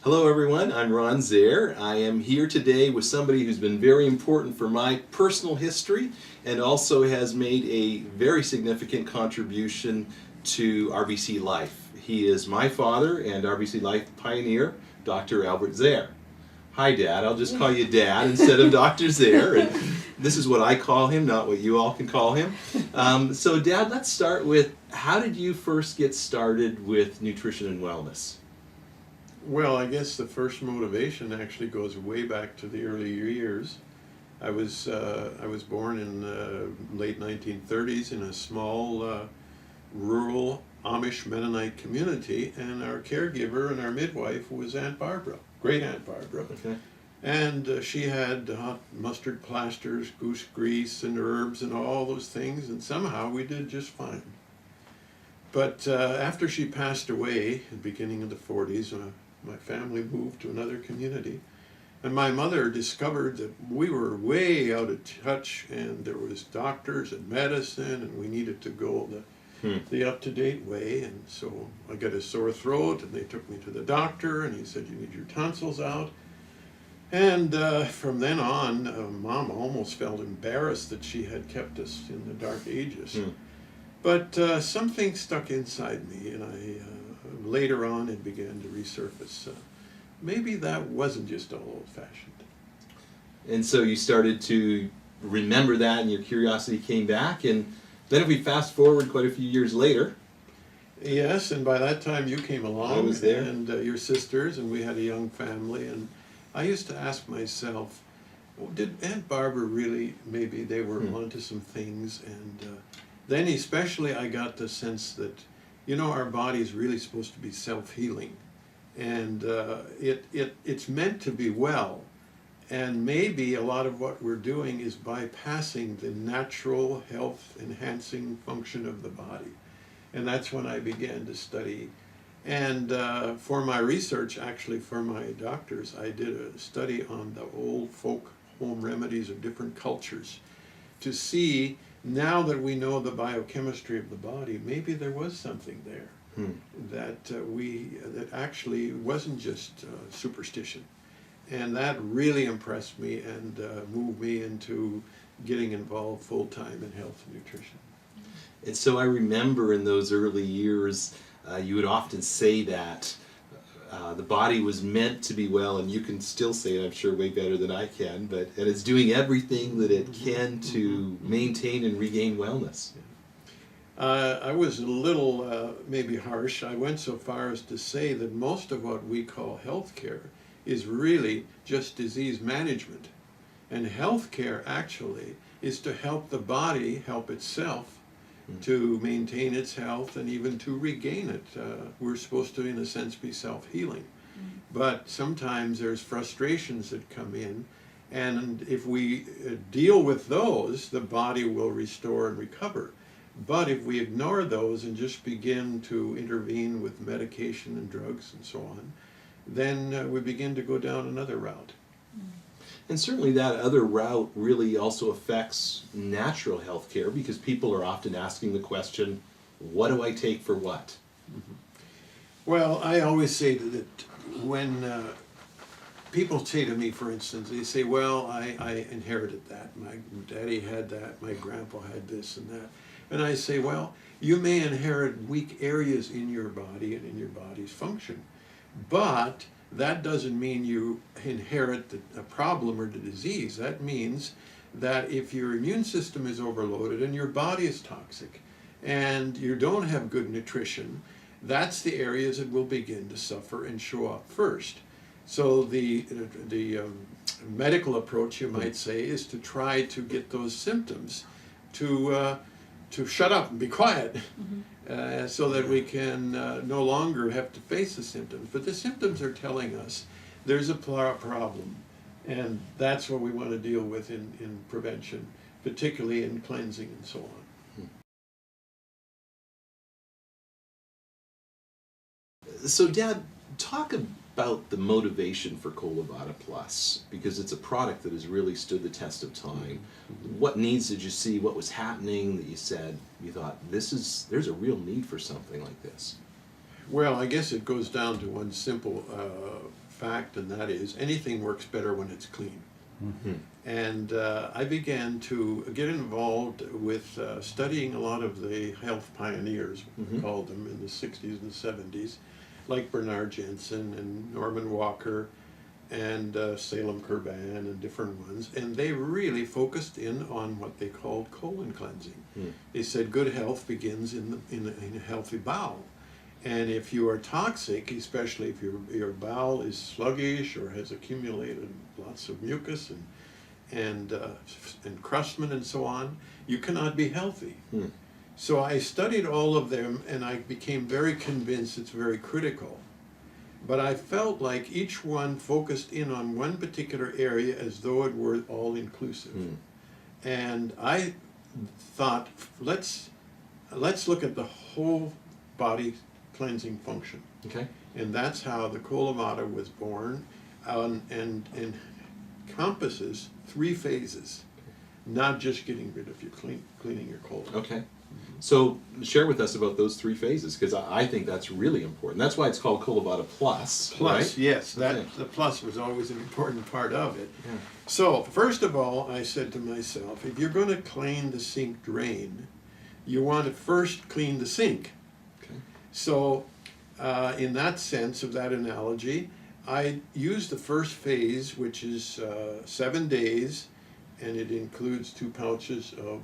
Hello everyone, I'm Ron Zehr. I am here today with somebody who's been very important for my personal history and also has made a very significant contribution to RBC Life. He is my father and RBC Life pioneer, Dr. Albert Zehr. Hi Dad, I'll just call you Dad instead of Dr. Zehr, and this is what I call him, not what you all can call him. So Dad, let's start with, how did you first get started with nutrition and wellness? Well, I guess the first motivation actually goes way back to the early years. I was born in the late 1930s in a small rural Amish Mennonite community, and our caregiver and our midwife was Aunt Barbara, great Aunt Barbara. Okay. And she had hot mustard plasters, goose grease, and herbs and all those things, and somehow we did just fine. But after she passed away at the beginning of the 40s, my family moved to another community, and my mother discovered that we were way out of touch, and there was doctors and medicine, and we needed to go the up-to-date way. And so I got a sore throat, and they took me to the doctor, and he said, "You need your tonsils out." And from then on, Mom almost felt embarrassed that she had kept us in the dark ages. But something stuck inside me, and later on it began to resurface. Maybe that wasn't just all old-fashioned. And so you started to remember that, and your curiosity came back, and then if we fast forward quite a few years later. Yes, and by that time you came along. I was there. And your sisters, and we had a young family, and I used to ask myself, well, did Aunt Barbara really, maybe they were onto some things, and then especially I got the sense that, our body is really supposed to be self-healing, and it's meant to be well, and maybe a lot of what we're doing is bypassing the natural health-enhancing function of the body. And that's when I began to study. And for my research, actually for my doctors, I did a study on the old folk home remedies of different cultures to see, now that we know the biochemistry of the body, maybe there was something there that actually wasn't just superstition. And that really impressed me and moved me into getting involved full-time in health and nutrition. And so I remember in those early years, you would often say that the body was meant to be well, and you can still say it, I'm sure, way better than I can, and it's doing everything that it can to maintain and regain wellness. I was a little maybe harsh. I went so far as to say that most of what we call healthcare is really just disease management. And healthcare actually is to help the body help itself, to maintain its health and even to regain it. We're supposed to, in a sense, be self-healing. But sometimes there's frustrations that come in, and if we deal with those, the body will restore and recover. But if we ignore those and just begin to intervene with medication and drugs and so on, then we begin to go down another route. And certainly that other route really also affects natural health care, because people are often asking the question, what do I take for what? Well, I always say that when people say to me, for instance, they say, well, I inherited that. My daddy had that, my grandpa had this and that. And I say, well, you may inherit weak areas in your body and in your body's function, but that doesn't mean you inherit a problem or the disease. That means that if your immune system is overloaded and your body is toxic and you don't have good nutrition, that's the areas that will begin to suffer and show up first. So the medical approach, you might say, is to try to get those symptoms to shut up and be quiet, so that we can no longer have to face the symptoms. But the symptoms are telling us there's a problem, and that's what we want to deal with in prevention, particularly in cleansing and so on. So Dad, talk about the motivation for Colo Vada Plus, because it's a product that has really stood the test of time. What needs did you see? What was happening that you said, you thought, there's a real need for something like this? Well, I guess it goes down to one simple fact, and that is anything works better when it's clean. Mm-hmm. And I began to get involved with studying a lot of the health pioneers, we called them, in the 60s and 70s, like Bernard Jensen and Norman Walker and Salem Kurban and different ones. And they really focused in on what they called colon cleansing. They said good health begins in a healthy bowel. And if you are toxic, especially if your bowel is sluggish or has accumulated lots of mucus and crustman and so on, you cannot be healthy. So I studied all of them, and I became very convinced it's very critical. But I felt like each one focused in on one particular area as though it were all-inclusive. And I thought, let's look at the whole body cleansing function. Okay. And that's how the Vada was born, and encompasses 3 phases, not just getting rid of your cleaning your colon. Okay. So share with us about those 3 phases, because I think that's really important. That's why it's called Vada Plus. Plus, right? yes, Okay. the plus was always an important part of it. Yeah. So first of all, I said to myself, if you're going to clean the sink drain, you want to first clean the sink. Okay. So in that sense of that analogy, I used the first phase, which is 7 days, and it includes 2 pouches of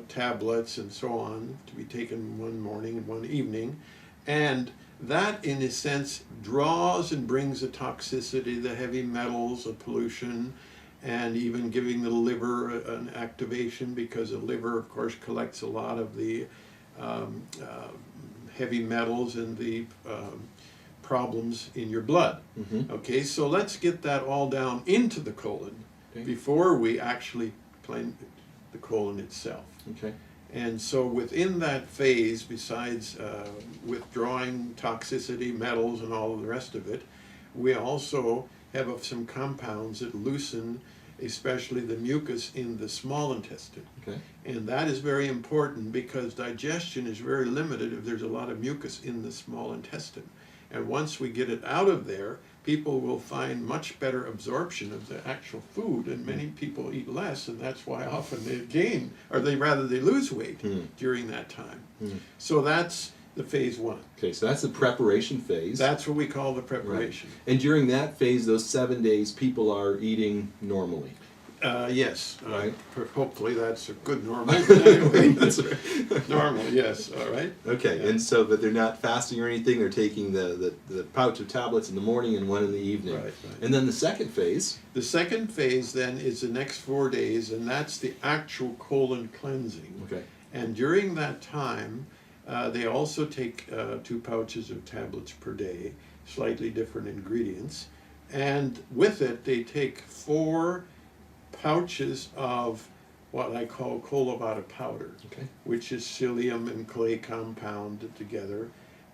tablets and so on to be taken one morning and one evening. And that, in a sense, draws and brings the toxicity, the heavy metals, the pollution, and even giving the liver an activation, because the liver, of course, collects a lot of the heavy metals and the problems in your blood. Okay, so let's get that all down into the colon before we actually clean the colon itself. Okay. And so within that phase, besides withdrawing toxicity, metals, and all of the rest of it, we also have some compounds that loosen especially the mucus in the small intestine. Okay. And that is very important, because digestion is very limited if there's a lot of mucus in the small intestine. And once we get it out of there, people will find much better absorption of the actual food, and many people eat less, and that's why often they gain, or they lose weight during that time. So that's the phase 1. Okay, so that's the preparation phase. That's what we call the preparation. Right. And during that phase, those 7 days, people are eating normally. Yes. Right. Hopefully that's a good normal. Anyway, That's right. normal, yes. All right. Okay, Yeah. and so, but they're not fasting or anything. They're taking the pouch of tablets in the morning and one in the evening. Right, right. And then the second phase. The second phase then is the next 4 days, and that's the actual colon cleansing. Okay. And during that time, they also take 2 pouches of tablets per day, slightly different ingredients. And with it, they take 4 pouches of what I call Vada powder, Okay. which is psyllium and clay compounded together.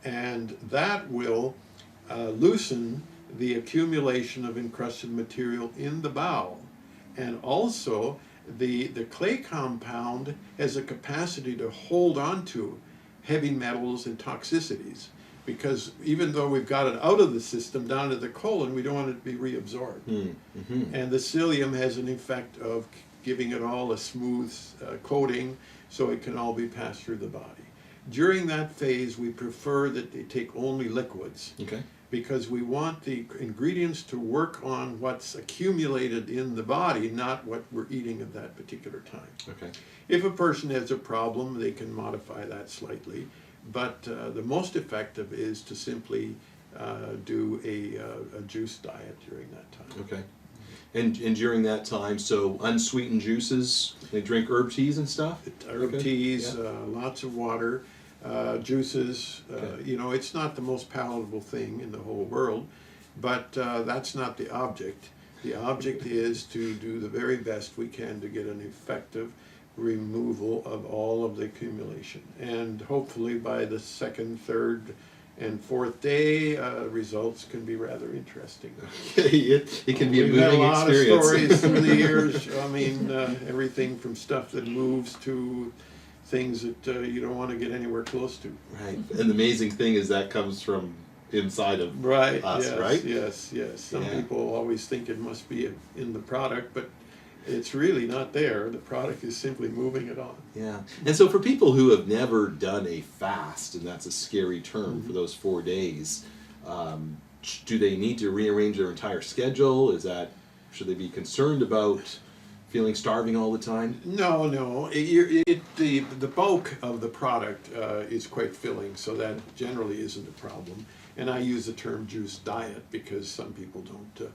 And that will loosen the accumulation of encrusted material in the bowel. And also, the clay compound has a capacity to hold on to heavy metals and toxicities, because even though we've got it out of the system down to the colon, we don't want it to be reabsorbed. And the psyllium has an effect of giving it all a smooth coating, so it can all be passed through the body. During that phase, we prefer that they take only liquids, Okay. because we want the ingredients to work on what's accumulated in the body, not what we're eating at that particular time. Okay. If a person has a problem, they can modify that slightly, but the most effective is to simply do a juice diet during that time. Okay. And during that time, so unsweetened juices, they drink herb teas and stuff? Herb Okay. teas, Yeah. lots of water, juices. Okay. You know, it's not the most palatable thing in the whole world, but that's not the object. The object is to do the very best we can to get an effective removal of all of the accumulation. And hopefully by the 2nd, 3rd, and 4th day, results can be rather interesting. it can be a We've had a moving lot experience. of stories through the years. I mean, everything from stuff that moves to things that you don't want to get anywhere close to. Right. And the amazing thing is that comes from inside of Right, us, yes, right? yes. Some Yeah. people always think it must be in the product, but it's really not there. The product is simply moving it on. Yeah. And so for people who have never done a fast, and that's a scary term for those 4 days, do they need to rearrange their entire schedule? Should they be concerned about feeling starving all the time? No. The bulk of the product is quite filling, so that generally isn't a problem. And I use the term juice diet because some people don't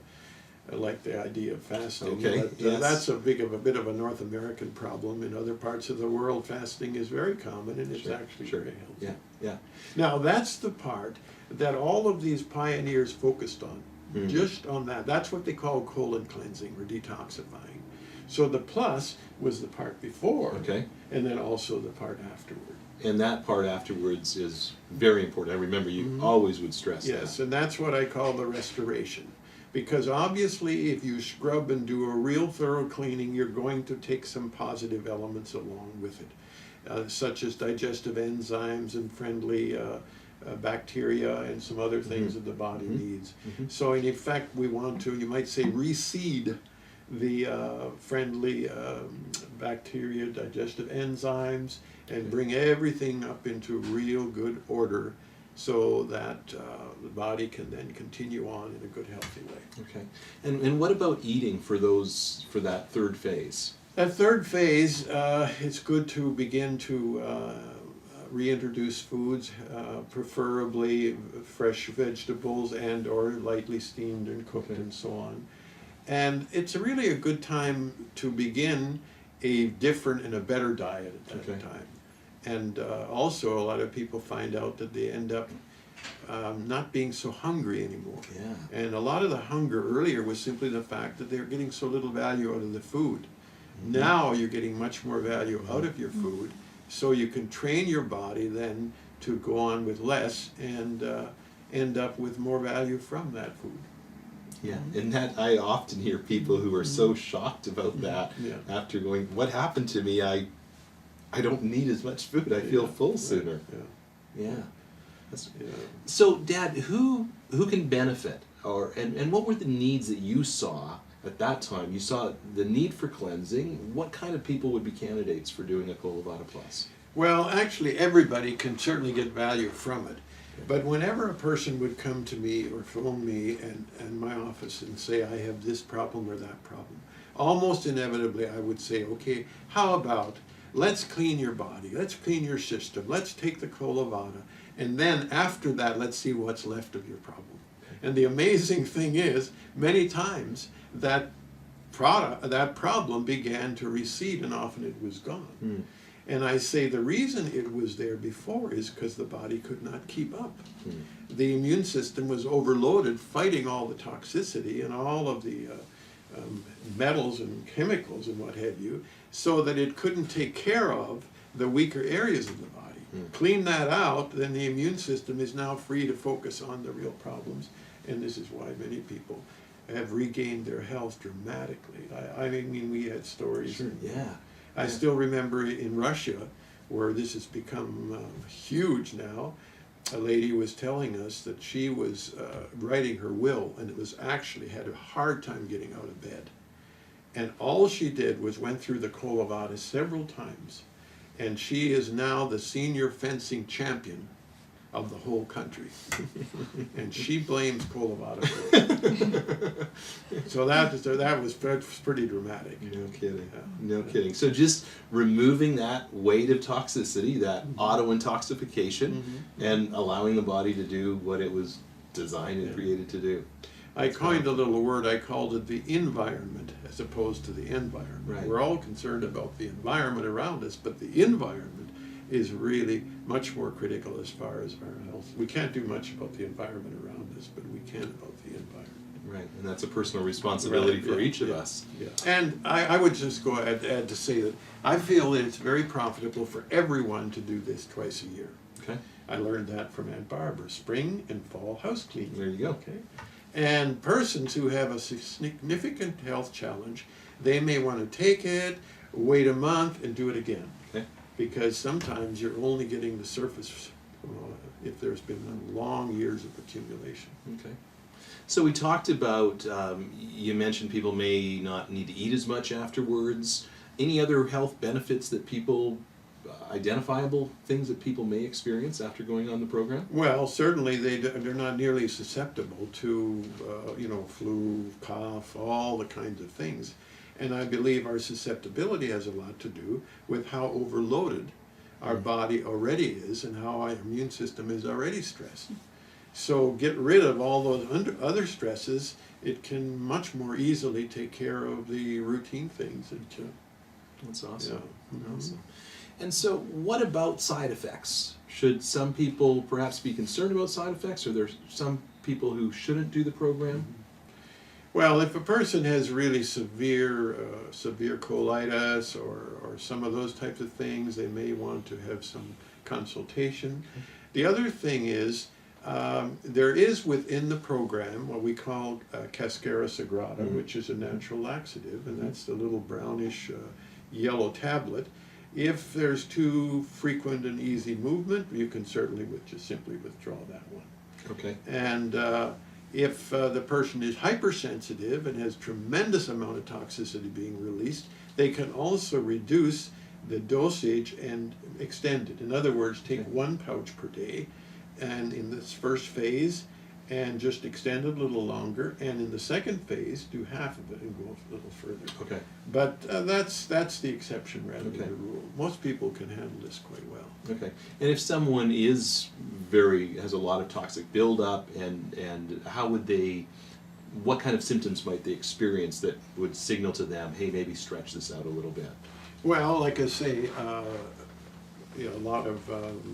like the idea of fasting. Okay, But, yes. that's a bit of a North American problem. In other parts of the world, fasting is very common, and it's actually very healthy. Yeah. Now, that's the part that all of these pioneers focused on, just on that. That's what they call colon cleansing or detoxifying. So the plus was the part before, Okay. and then also the part afterward. And that part afterwards is very important. I remember you always would stress Yes, that. and that's what I call the restoration. Because obviously, if you scrub and do a real thorough cleaning, you're going to take some positive elements along with it, such as digestive enzymes and friendly bacteria and some other things that the body needs. So in effect, we want to, you might say, reseed the friendly bacteria, digestive enzymes, and bring everything up into real good order so that the body can then continue on in a good, healthy way. Okay. And what about eating for that third phase? That third phase, it's good to begin to reintroduce foods, preferably fresh vegetables and or lightly steamed and cooked and so on. And it's really a good time to begin a different and a better diet at that time. And also a lot of people find out that they end up not being so hungry anymore. Yeah. And a lot of the hunger earlier was simply the fact that they're getting so little value out of the food. Now you're getting much more value out of your food, so you can train your body then to go on with less and end up with more value from that food. Yeah, and that I often hear people who are so shocked about that after going, what happened to me? I don't need as much food. I feel full sooner. Yeah. So, Dad, who can benefit, and what were the needs that you saw at that time? You saw the need for cleansing. What kind of people would be candidates for doing a Colo Vada Plus? Well, actually, everybody can certainly get value from it. But whenever a person would come to me or phone me and my office and say, I have this problem or that problem, almost inevitably I would say, okay, how about let's clean your body, let's clean your system, let's take the Colo Vada, and then after that, let's see what's left of your problem. And the amazing thing is, many times that problem began to recede and often it was gone. And I say the reason it was there before is because the body could not keep up. The immune system was overloaded fighting all the toxicity and all of the metals and chemicals and what have you, so that it couldn't take care of the weaker areas of the body. Clean that out, then the immune system is now free to focus on the real problems, and this is why many people have regained their health dramatically. I mean, we had stories. Sure. I still remember in Russia, where this has become huge now, a lady was telling us that she was writing her will, and it was actually had a hard time getting out of bed. And all she did was went through the Colo Vada several times, and she is now the senior fencing champion of the whole country. And she blames Colo Vada for it. So that was pretty dramatic. No kidding. No kidding. So just removing that weight of toxicity, that auto-intoxication, and allowing the body to do what it was designed and created to do. I coined a little word, I called it the environment as opposed to the environment. Right. We're all concerned about the environment around us, but the environment is really much more critical as far as our health. We can't do much about the environment around us, but we can about the environment. Right, and that's a personal responsibility for each of us. And I would just go add to say that I feel that it's very profitable for everyone to do this twice a year. Okay. I learned that from Aunt Barbara, spring and fall house cleaning. There you go. Okay. And persons who have a significant health challenge, they may want to take it, wait a month, and do it again. Okay. Because sometimes you're only getting the surface if there's been long years of accumulation. Okay. So we talked about, you mentioned people may not need to eat as much afterwards. Any other health benefits that people, identifiable things that people may experience after going on the program? Well, certainly they're not nearly susceptible to, flu, cough, all the kinds of things. And I believe our susceptibility has a lot to do with how overloaded our body already is and how our immune system is already stressed. So get rid of all those other stresses, it can much more easily take care of the routine things. That's awesome. Yeah. Awesome. And so what about side effects? Should some people perhaps be concerned about side effects? Are there some people who shouldn't do the program? Well, if a person has really severe colitis or some of those types of things, they may want to have some consultation. The other thing is, there is within the program what we call Cascara Sagrada, which is a natural laxative, and that's the little brownish yellow tablet. If there's too frequent and easy movement, you can certainly just simply withdraw that one. Okay. And if the person is hypersensitive and has tremendous amount of toxicity being released, they can also reduce the dosage and extend it. In other words, take 1 pouch per day, and in this first phase, and just extend it a little longer, and in the second phase, do half of it and go a little further. Okay. But that's the exception rather Okay. than the rule. Most people can handle this quite well. Okay. And if someone has a lot of toxic buildup, and how would they, what kind of symptoms might they experience that would signal to them, hey, maybe stretch this out a little bit? Well, like I say, a lot of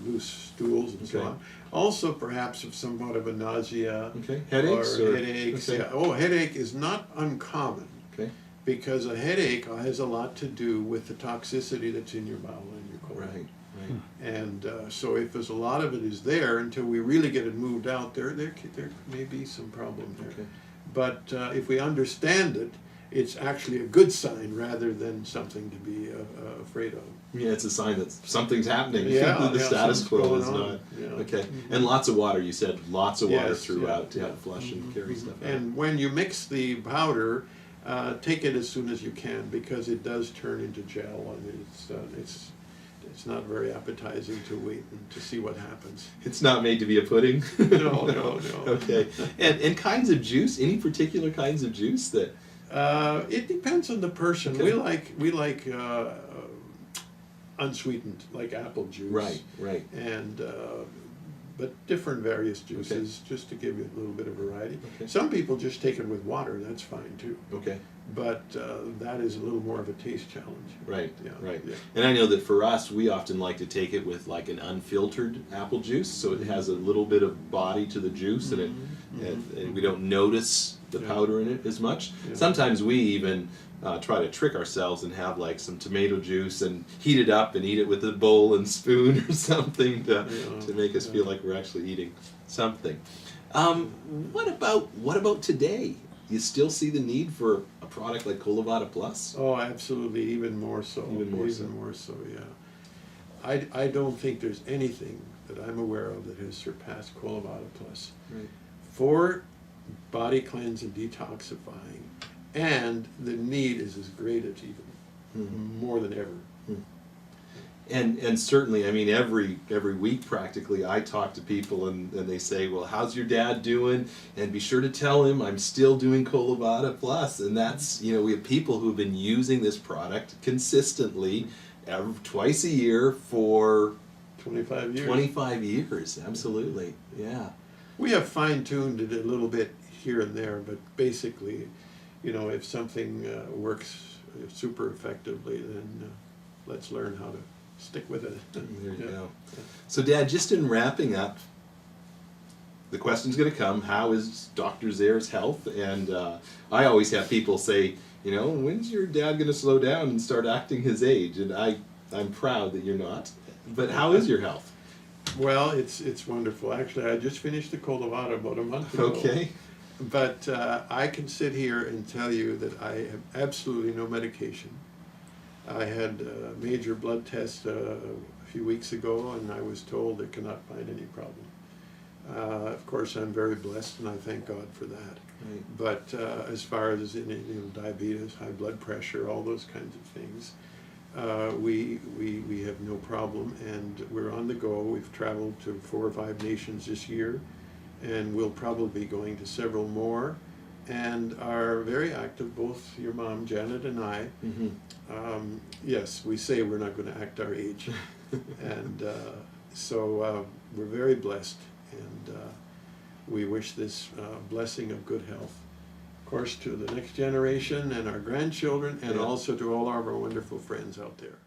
loose stools and so Okay. on. Also, perhaps of somewhat of a nausea. Okay. Headaches? Or headaches. Okay. Yeah. Oh, headache is not uncommon, Okay. because a headache has a lot to do with the toxicity that's in your bowel and your colon. Right. Right. And so if there's a lot of it is there, until we really get it moved out, there may be some problem there. Okay. But if we understand it, it's actually a good sign rather than something to be afraid of. Yeah, it's a sign that something's happening. Yeah, The status something's quo going is on. not. Yeah. Okay. And lots of water, you said lots of water Yes, throughout to yeah. help flush and carry stuff out. And when you mix the powder, take it as soon as you can, because it does turn into gel, and it's not very appetizing to wait and to see what happens. It's not made to be a pudding? No. Okay. And kinds of juice, any particular kinds of juice that... It depends on the person. Okay. We like unsweetened, like apple juice. Right. And but different various juices, just to give you a little bit of variety. Okay. Some people just take it with water. That's fine too. Okay. But that is a little more of a taste challenge. Right. Yeah. Right. Yeah. And I know that for us, we often like to take it with like an unfiltered apple juice, so it has a little bit of body to the juice, and and we don't notice the powder in it as much. Yeah. Sometimes we even try to trick ourselves and have like some tomato juice and heat it up and eat it with a bowl and spoon or something to make us feel like we're actually eating something. What about today? You still see the need for a product like Vada Plus? Oh, absolutely, even more so. Even more so, yeah. I don't think there's anything that I'm aware of that has surpassed Vada Plus. Right. For body cleanse and detoxifying, and the need is as great as even more than ever. And certainly, I mean, every week practically, I talk to people and they say, well, how's your dad doing? And be sure to tell him I'm still doing Vada Plus. And that's, we have people who've been using this product consistently twice a year for 25 years. 25 years, absolutely, yeah. We have fine-tuned it a little bit here and there, but basically, if something works super effectively, then let's learn how to stick with it. There you go. So, Dad, just in wrapping up, the question's going to come, how is Dr. Zehr's health? And I always have people say, when's your dad going to slow down and start acting his age? And I'm proud that you're not. But how is your health? Well, it's wonderful. Actually, I just finished the Vada about a month ago. Okay. But I can sit here and tell you that I have absolutely no medication. I had a major blood test a few weeks ago, and I was told they cannot find any problem. Of course, I'm very blessed, and I thank God for that. Right. But as far as diabetes, high blood pressure, all those kinds of things, we have no problem, and we're on the go. We've traveled to 4 or 5 nations this year, and we'll probably be going to several more, and are very active, both your mom, Janet, and I. Mm-hmm. Yes, we say we're not going to act our age, and so we're very blessed, and we wish this blessing of good health, of course, to the next generation and our grandchildren, and Yeah. also to all of our wonderful friends out there.